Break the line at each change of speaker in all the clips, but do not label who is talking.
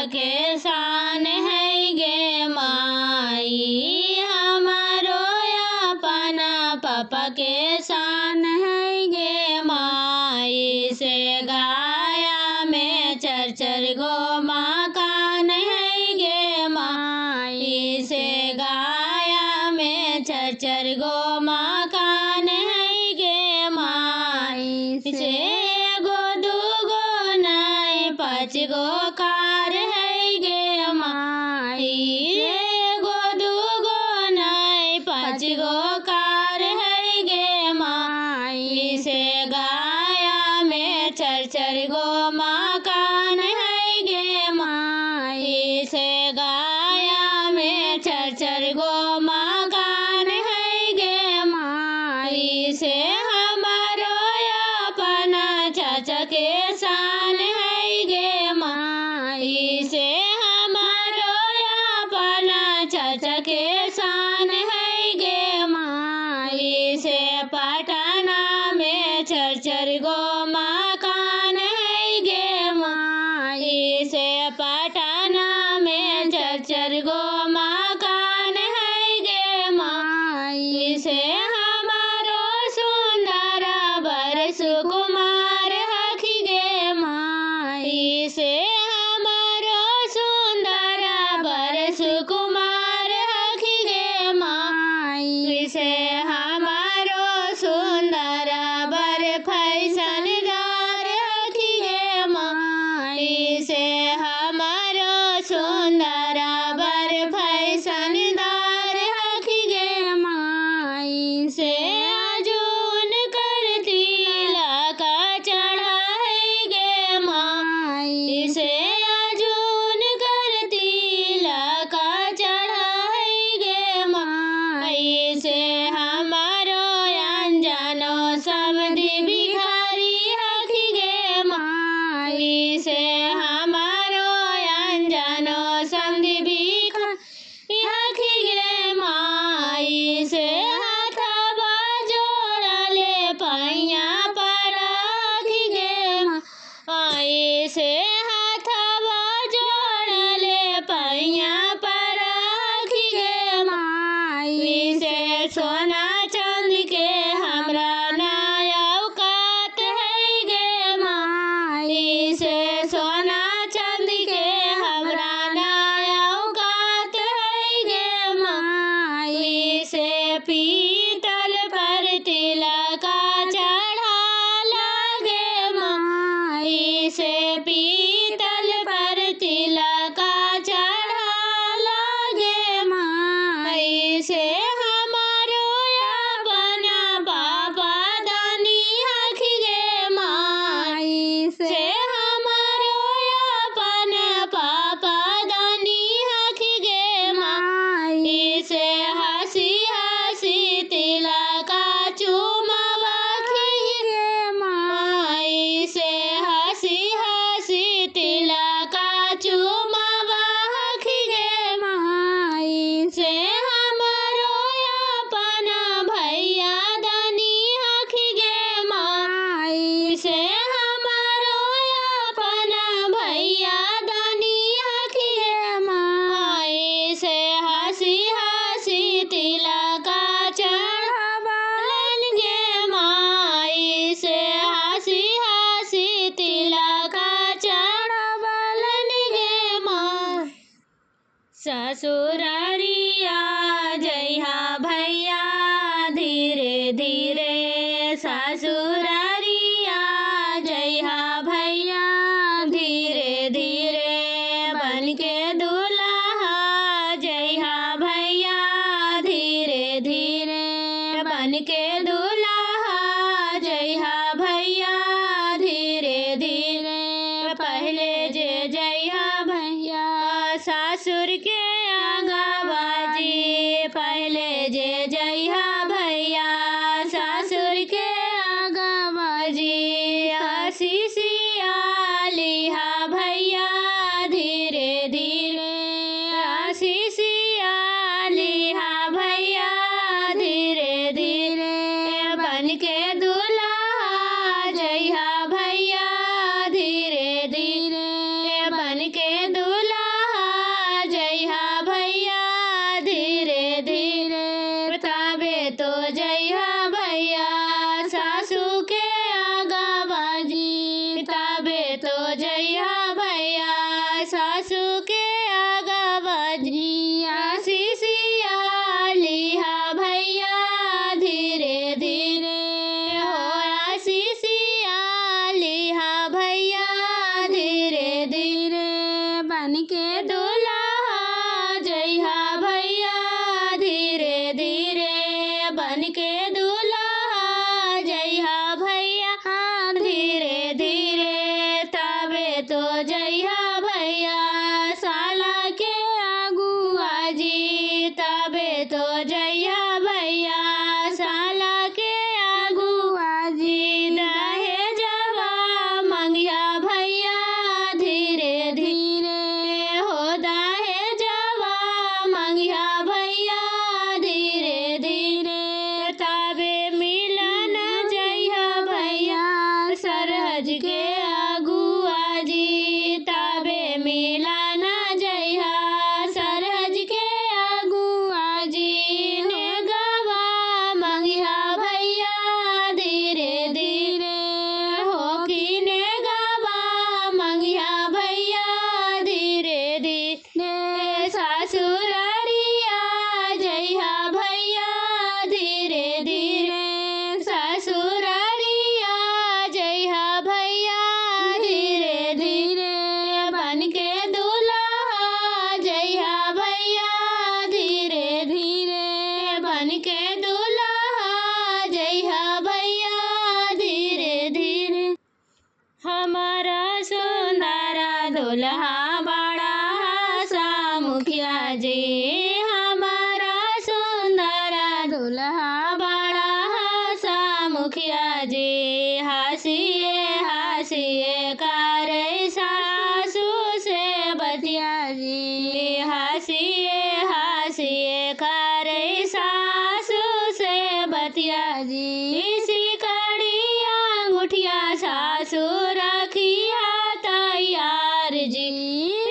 के शान है गे माई, हमारो अपना पापा के शान है गे माई। से गाया में चर चर गो मकान है गे माई, से गाया में चर चर गो मकान है गे माई। से एगो दूगो नहीं पाँच गो कार है गे माई, एगो दूगो नहीं पाँच गो कार है गे माई। से गाया में चर चर गो मकान है गे माई, से गाया में चर चर गो मकान है गे माई। से हमारो अपना चाचा के शान है गे माई, से हमारो अपना चाचा के शान है गे माई। से पटना में चर चर गो मकान है गे माई, से पटना में चर चर गो मकान है गे माई। से हमारो सुंदर बर सुकुमार हखी गे माई, से हमारो सुंदर बर सुकुमार हखी गे माई। से हमारो सुंदर बर फैशनदार हखी गे माई, से हमारो सुंदर बर फैशनदार हखी गे माई। से अर्जुन कर तिलक चढ़ा है गे माई, से अर्जुन कर तिलक चढ़ा है गे माई। से हमारो अनजानो समधि भिखारी हखी गे माई, से हमारो अनजानो समधि भिखारी हखी गे माई। से हाथवा जोड़ले पैया पर हखी गे माई, से हाथवा जोड़ले पैया पर हखी गे माई। से सोना चांदी के हमरा नया औकात है गे माई, से सोना चांदी के हमरा नया औकात है गे माई। से पीतल पर तिलक चढ़ा लागे माई, से पीतल पर तिलक चढ़ा लागे माई। से हमारो अपना पापा दानी हखी गे माई, से हमारो अपना पापा दानी हखी गे माई। से हंसी हंसी तिलक चुमावा गे माई, से हंसी हंसी तिलक चुमावा हखी गे माई। से हमारो अपना भैया दानी हखी गे माई, से हमारो अपना भैया दानी हखी गे माई। से हंसी हंसी तिलक चढ़ावलन गे माई, से हंसी हंसी तिलक चढ़ावलन गे माई। ससुरारिया जइहा भैया धीरे धीरे, ससुरारिया जइहा भैया धीरे धीरे, बन के दूल्हा जइहा भैया धीरे धीरे, बन के दूल्हा जइहा भैया धीरे धीरे। पहले जे जइहा भैया सासुर के आंगन तो जइहा भैया साला के अगुआ जी, तबे तो जइहा भैया साला के अगुआ जी। दहेजवा मंगिया भैया धीरे धीरे हो, दहेजवा मंगिया भैया धीरे धीरे, तबे मिलन जइहा भैया सरहज के अगुआ जी, तबे मिलन जइहा सरहज के अगुआ जी। नेगवा मंगिया भैया धीरे धीरे हो, कि नेगवा मंगिया भैया धीरे धीरे। ससुरारिया जइहा भैया धीरे धीरे, ससुरारिया जइहा भैया धीरे धीरे। बन के दूल्हा जइहा भैया धीरे धीरे, बन के दूल्हा जइहा भैया धीरे धीरे। हमारा सुंदरा दूल्हा बड़ा सा मुखिया जी, हमारा सुंदरा दूल्हा बड़ा सा मुखिया जी। हंसिए हंसिए करे सासू से बतिया जी, हंसिए हंसिए करे सासू से बतिया जी। सिकड़िया अंगूठिया सासू रखिया तैयार जी,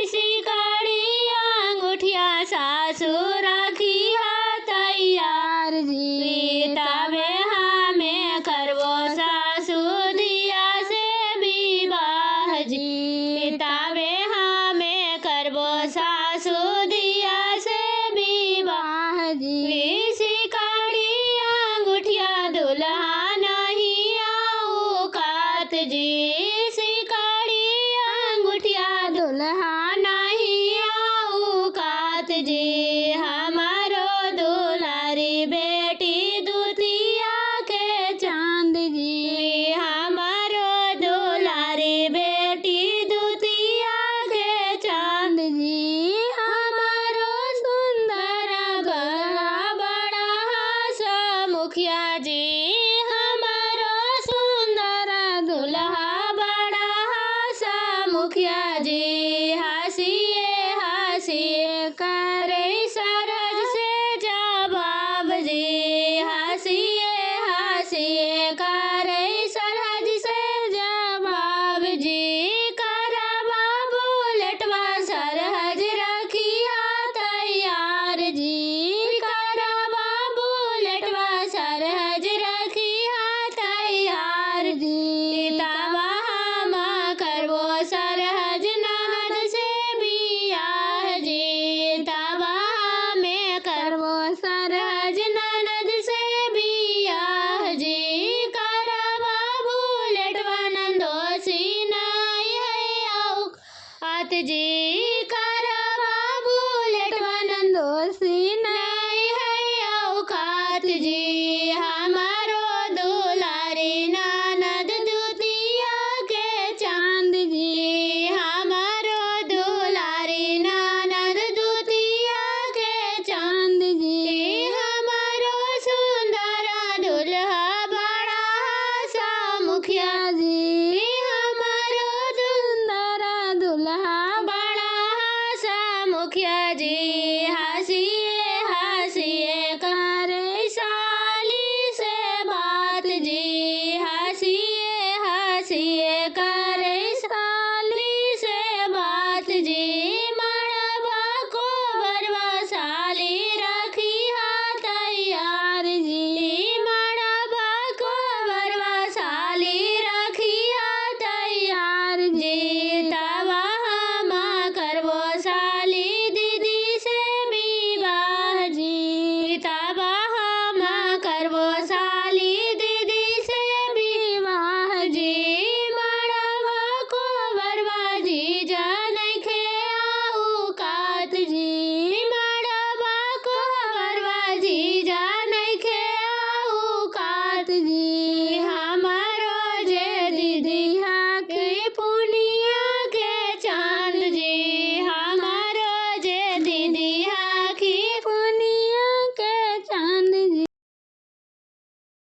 सिकड़िया अंगूठिया सासू रखिया तैयार जी। तबे हमें करबो सासू दिया से विवाह जी, तबे हमें करबो सासू दिया से विवाह जी। सिकड़िया अंगूठिया दूल्हा नहीं औकात जी, सिकड़िया अंगूठिया दूल्हा नहीं औकात जी। हमारो दुलारी बेटी दुतिया के चांद जी, हमारो दुलारी बेटी दुतिया के चांद जी। हमारो सुंदर दूल्हा बड़ा सा मुखिया जी, हमारो सुंदर दूल्हा बड़ा सा मुखिया जी। हंसिए हंसिए करे सरहज से जवाब जी, हंसिए हंसिए करे सरहज से जवाब जी। करबा बुलेटवा सरहज रखिया तैयार जी, करबा बुलेटवा सरहज रखिया तैयार जी। तबा हम करबो सरहज ननद से बियाह जी, तबा हमें करबो सरहज ननद से बियाह जी। करबा बुलेटवा नंदोसी नहीं है औकात जी,